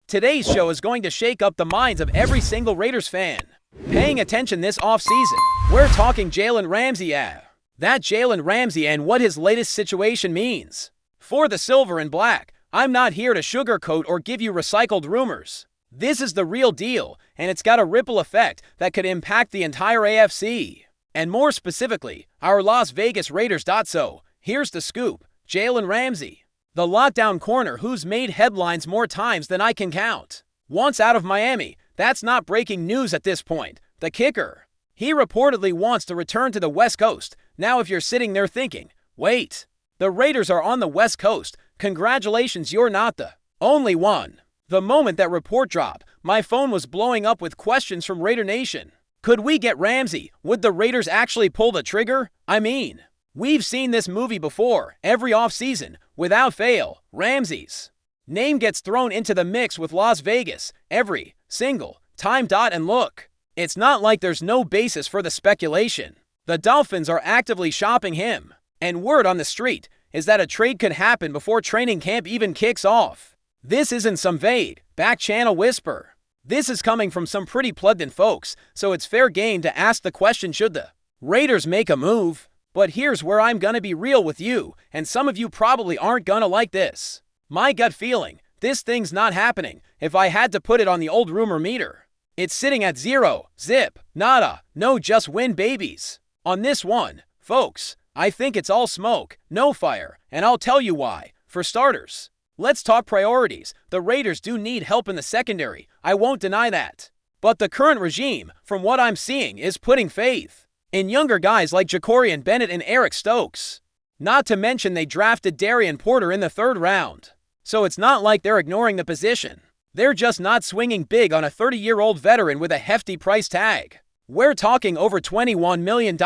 Today's show is going to shake up the minds of every single Raiders fan. Paying attention this offseason, we're talking Jalen Ramsey. That Jalen Ramsey and what his latest situation means. For the silver and black, I'm not here to sugarcoat or give you recycled rumors. This is the real deal, and it's got a ripple effect that could impact the entire AFC. And more specifically, our Las Vegas Raiders. So, here's the scoop. Jalen Ramsey, the lockdown corner who's made headlines more times than I can count, wants out of Miami. That's not breaking news at this point. The kicker. He reportedly wants to return to the West Coast. Now if you're sitting there thinking, wait, the Raiders are on the West Coast, congratulations, you're not the only one. The moment that report dropped, my phone was blowing up with questions from Raider Nation. Could we get Ramsey? Would the Raiders actually pull the trigger? I mean, we've seen this movie before, every offseason, without fail. Ramsey's name gets thrown into the mix with Las Vegas every single time. And look, it's not like there's no basis for the speculation. The Dolphins are actively shopping him, and word on the street is that a trade could happen before training camp even kicks off. This isn't some vague, back-channel whisper. This is coming from some pretty plugged-in folks, so it's fair game to ask the question, should the Raiders make a move? But here's where I'm gonna be real with you, and some of you probably aren't gonna like this. My gut feeling, this thing's not happening. If I had to put it on the old rumor meter, it's sitting at 0, zip, nada, no just win babies. On this one, folks, I think it's all smoke, no fire, and I'll tell you why. For starters, let's talk priorities. The Raiders do need help in the secondary, I won't deny that. But the current regime, from what I'm seeing, is putting faith in younger guys like Jacorian Bennett and Eric Stokes. Not to mention they drafted Darian Porter in the 3rd round. So it's not like they're ignoring the position. They're just not swinging big on a 30-year-old veteran with a hefty price tag. We're talking over $21 million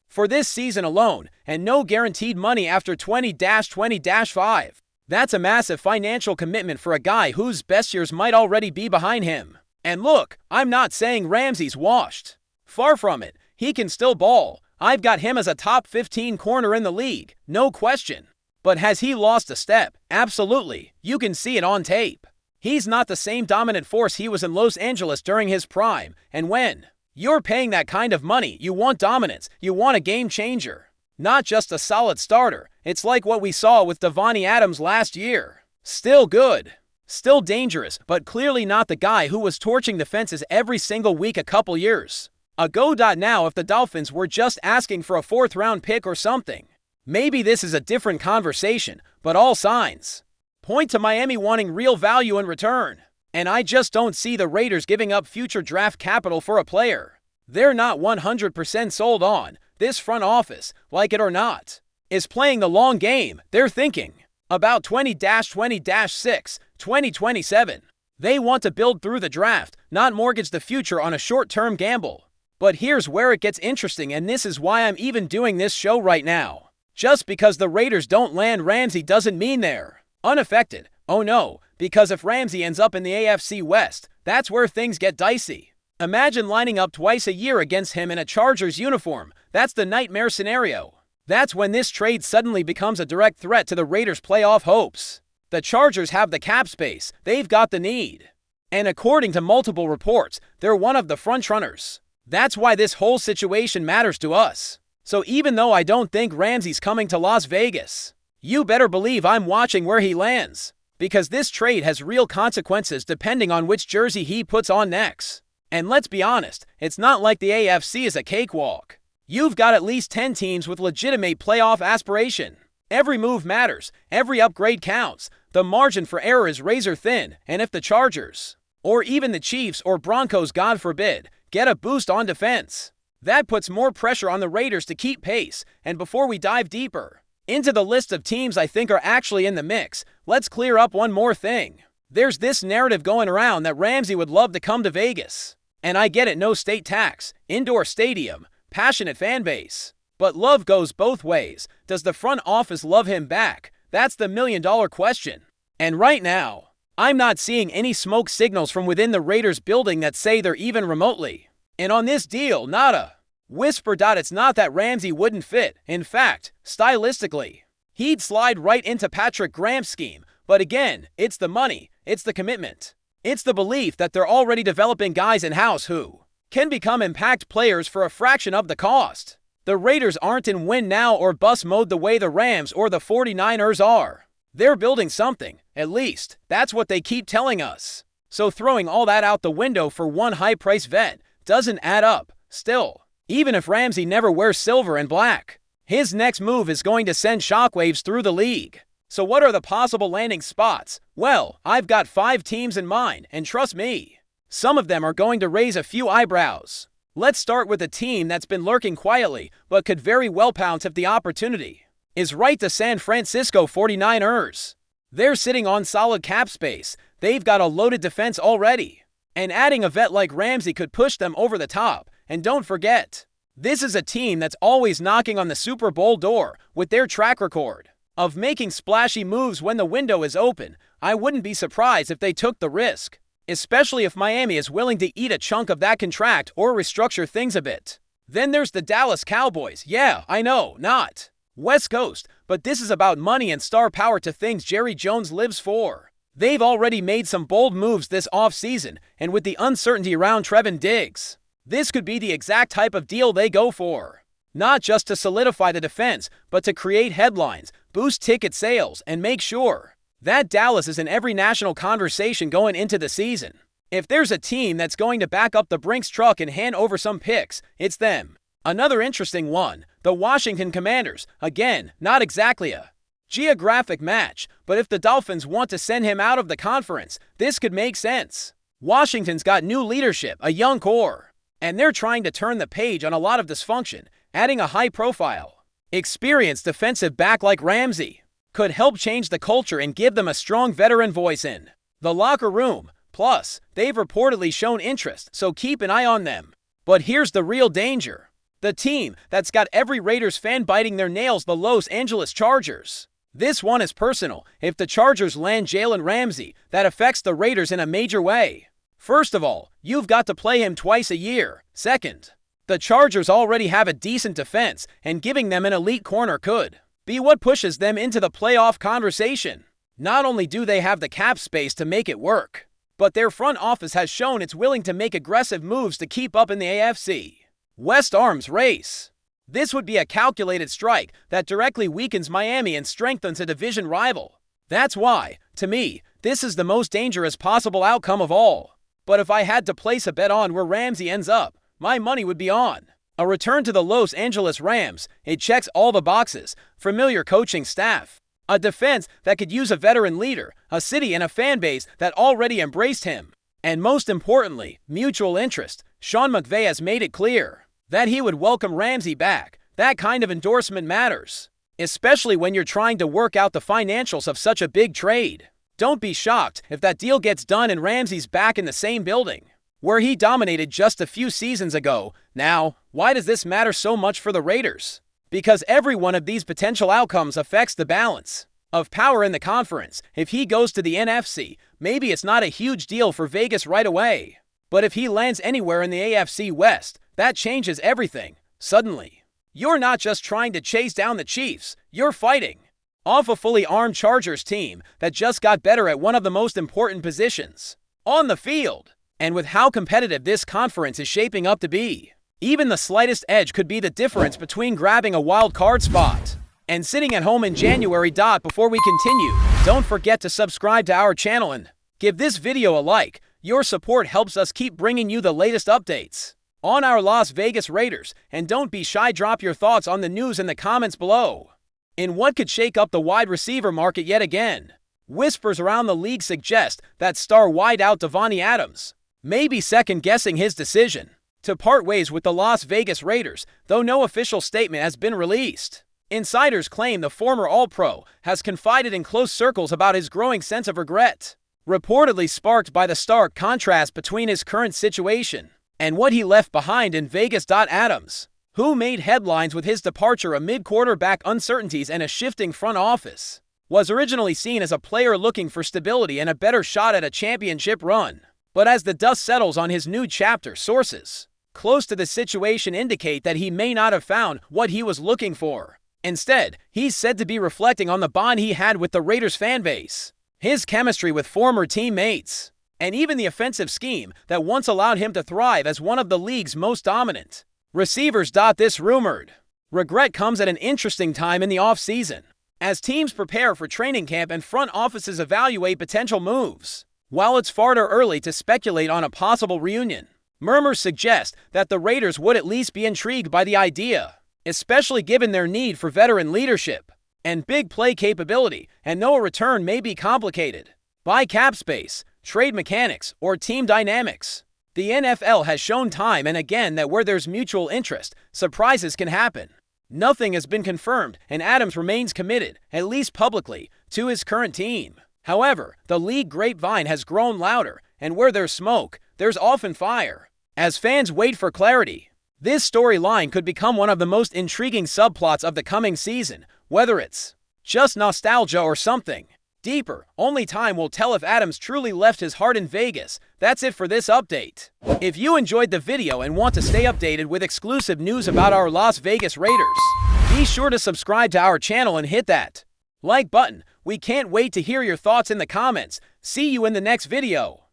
for this season alone, and no guaranteed money after 20-20-5. That's a massive financial commitment for a guy whose best years might already be behind him. And look, I'm not saying Ramsey's washed. Far from it. He can still ball. I've got him as a top 15 corner in the league, no question. But has he lost a step? Absolutely. You can see it on tape. He's not the same dominant force he was in Los Angeles during his prime, and when you're paying that kind of money, you want dominance, you want a game changer. Not just a solid starter. It's like what we saw with Davante Adams last year. Still good, still dangerous, but clearly not the guy who was torching the fences every single week a couple years ago. Now, if the Dolphins were just asking for a 4th-round pick or something, maybe this is a different conversation, but all signs point to Miami wanting real value in return. And I just don't see the Raiders giving up future draft capital for a player they're not 100% sold on. This front office, like it or not, is playing the long game. They're thinking about 20-20-6, 2027. They want to build through the draft, not mortgage the future on a short-term gamble. But here's where it gets interesting, and this is why I'm even doing this show right now. Just because the Raiders don't land Ramsey doesn't mean they're unaffected. Oh no, because if Ramsey ends up in the AFC West, that's where things get dicey. Imagine lining up twice a year against him in a Chargers uniform. That's the nightmare scenario. That's when this trade suddenly becomes a direct threat to the Raiders' playoff hopes. The Chargers have the cap space, they've got the need. And according to multiple reports, they're one of the frontrunners. That's why this whole situation matters to us. So even though I don't think Ramsey's coming to Las Vegas, you better believe I'm watching where he lands. Because this trade has real consequences depending on which jersey he puts on next. And let's be honest, it's not like the AFC is a cakewalk. You've got at least 10 teams with legitimate playoff aspiration. Every move matters, every upgrade counts. The margin for error is razor thin, and if the Chargers, or even the Chiefs or Broncos, God forbid, get a boost on defense, that puts more pressure on the Raiders to keep pace. And before we dive deeper into the list of teams I think are actually in the mix, let's clear up one more thing. There's this narrative going around that Ramsey would love to come to Vegas. And I get it, no state tax, indoor stadium, passionate fan base. But love goes both ways. Does the front office love him back? That's the million-dollar question. And right now, I'm not seeing any smoke signals from within the Raiders building that say they're even remotely in on this deal. Nada. Whisper. It's not that Ramsey wouldn't fit. In fact, stylistically, he'd slide right into Patrick Graham's scheme. But again, it's the money, it's the commitment. It's the belief that they're already developing guys in-house who can become impact players for a fraction of the cost. The Raiders aren't in win now or bust mode the way the Rams or the 49ers are. They're building something, at least, that's what they keep telling us. So throwing all that out the window for one high-priced vet doesn't add up, still. Even if Ramsey never wears silver and black, his next move is going to send shockwaves through the league. So what are the possible landing spots? Well, I've got 5 teams in mind, and trust me, some of them are going to raise a few eyebrows. Let's start with a team that's been lurking quietly, but could very well pounce if the opportunity is right. The San Francisco 49ers. They're sitting on solid cap space. They've got a loaded defense already. And adding a vet like Ramsey could push them over the top. And don't forget, this is a team that's always knocking on the Super Bowl door with their track record of making splashy moves when the window is open. I wouldn't be surprised if they took the risk, especially if Miami is willing to eat a chunk of that contract or restructure things a bit. Then there's the Dallas Cowboys. Yeah, I know, not West Coast, but this is about money and star power to things Jerry Jones lives for. They've already made some bold moves this offseason, and with the uncertainty around Trevon Diggs, this could be the exact type of deal they go for. Not just to solidify the defense, but to create headlines, boost ticket sales, and make sure that Dallas is in every national conversation going into the season. If there's a team that's going to back up the Brinks truck and hand over some picks, it's them. Another interesting one, the Washington Commanders. Again, not exactly a geographic match, but if the Dolphins want to send him out of the conference, this could make sense. Washington's got new leadership, a young core, and they're trying to turn the page on a lot of dysfunction. Adding a high-profile, experienced defensive back like Ramsey could help change the culture and give them a strong veteran voice in the locker room. Plus, they've reportedly shown interest, so keep an eye on them. But here's the real danger. The team that's got every Raiders fan biting their nails, the Los Angeles Chargers. This one is personal. If the Chargers land Jalen Ramsey, that affects the Raiders in a major way. First of all, you've got to play him twice a year. Second, the Chargers already have a decent defense, and giving them an elite corner could be what pushes them into the playoff conversation. Not only do they have the cap space to make it work, but their front office has shown it's willing to make aggressive moves to keep up in the AFC West arms race. This would be a calculated strike that directly weakens Miami and strengthens a division rival. That's why, to me, this is the most dangerous possible outcome of all. But if I had to place a bet on where Ramsey ends up, my money would be on a return to the Los Angeles Rams. It checks all the boxes: familiar coaching staff, a defense that could use a veteran leader, a city and a fan base that already embraced him, and most importantly, mutual interest. Sean McVay has made it clear that he would welcome Ramsey back. That kind of endorsement matters, especially when you're trying to work out the financials of such a big trade. Don't be shocked if that deal gets done and Ramsey's back in the same building where he dominated just a few seasons ago. Now, why does this matter so much for the Raiders? Because every one of these potential outcomes affects the balance of power in the conference. If he goes to the NFC, maybe it's not a huge deal for Vegas right away. But if he lands anywhere in the AFC West, that changes everything. Suddenly, you're not just trying to chase down the Chiefs, you're fighting off a fully armed Chargers team that just got better at one of the most important positions on the field. And with how competitive this conference is shaping up to be, even the slightest edge could be the difference between grabbing a wild card spot and sitting at home in January. Before we continue, don't forget to subscribe to our channel and give this video a like. Your support helps us keep bringing you the latest updates on our Las Vegas Raiders, and don't be shy, drop your thoughts on the news in the comments below. In what could shake up the wide receiver market yet again, whispers around the league suggest that star wideout Davante Adams may be second-guessing his decision to part ways with the Las Vegas Raiders, though no official statement has been released. Insiders claim the former All-Pro has confided in close circles about his growing sense of regret, reportedly sparked by the stark contrast between his current situation and what he left behind in Vegas. Adams, who made headlines with his departure amid quarterback uncertainties and a shifting front office, was originally seen as a player looking for stability and a better shot at a championship run. But as the dust settles on his new chapter, sources close to the situation indicate that he may not have found what he was looking for. Instead, he's said to be reflecting on the bond he had with the Raiders fan base, his chemistry with former teammates, and even the offensive scheme that once allowed him to thrive as one of the league's most dominant receivers. This rumored regret comes at an interesting time in the offseason, as teams prepare for training camp and front offices evaluate potential moves. While it's far too early to speculate on a possible reunion, murmurs suggest that the Raiders would at least be intrigued by the idea, especially given their need for veteran leadership and big play capability, and no return may be complicated by cap space, trade mechanics, or team dynamics. The NFL has shown time and again that where there's mutual interest, surprises can happen. Nothing has been confirmed, and Adams remains committed, at least publicly, to his current team. However, the league grapevine has grown louder, and where there's smoke, there's often fire. As fans wait for clarity, this storyline could become one of the most intriguing subplots of the coming season, whether it's just nostalgia or something deeper. Only time will tell if Adams truly left his heart in Vegas. That's it for this update. If you enjoyed the video and want to stay updated with exclusive news about our Las Vegas Raiders, be sure to subscribe to our channel and hit that like button. We can't wait to hear your thoughts in the comments. See you in the next video.